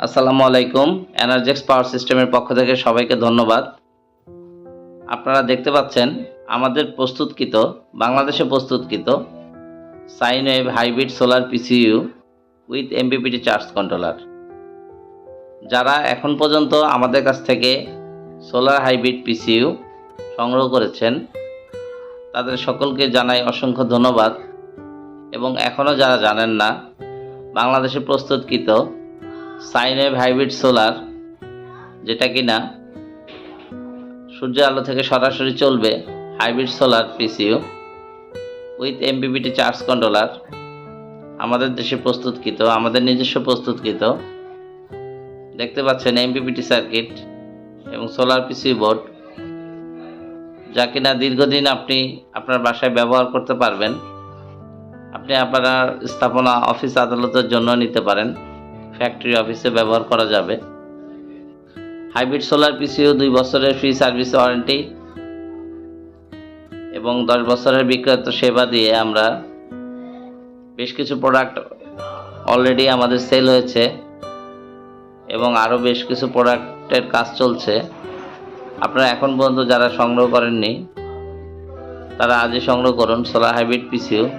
আসসালামু আলাইকুম। এনার্জেক্স পাওয়ার সিস্টেমের পক্ষ থেকে সবাইকে ধন্যবাদ। আপনারা দেখতে পাচ্ছেন আমাদের বাংলাদেশে প্রস্তুতকৃত sine wave hybrid solar পিসিইউ with MPPT charge controller. যারা এখন পর্যন্ত আমাদের কাছ থেকে সোলার হাইব্রিড পিসিইউ সংগ্রহ করেছেন তাদের সকলকে জানাই অসংখ্য ধন্যবাদ। এবং এখনও যারা জানেন না, বাংলাদেশে প্রস্তুতকৃত সাইন ওয়েভ হাইব্রিড সোলার, যেটা কিনা সূর্যের আলো থেকে সরাসরি চলবে, hybrid solar পিসিইউ with MPPT charge controller, আমাদের দেশে প্রস্তুতকৃত, আমাদের নিজস্ব প্রস্তুতকৃত। দেখতে পাচ্ছেন এমপিপিটি সার্কিট এবং সোলার পিসিইউ বোর্ড, যা কিনা দীর্ঘদিন আপনি আপনার বাসায় ব্যবহার করতে পারবেন। আপনি আপনার স্থাপনা, অফিস আদালতের জন্য নিতে পারেন, ফ্যাক্টরি অফিসে ব্যবহার করা যাবে। হাইব্রিড সোলার পিসিইউ 2 বছরের ফ্রি সার্ভিস ওয়ারেন্টি এবং 10 বছরের বিক্রয় সেবা দিয়ে আমরা বেশ কিছু প্রোডাক্ট অলরেডি আমাদের সেল হয়েছে এবং আরও বেশ কিছু প্রোডাক্টের কাজ চলছে। আপনারা এখন পর্যন্ত যারা সংগ্রহ করেননি তারা আজই সংগ্রহ করুন সোলার হাইব্রিড পিসিইউ।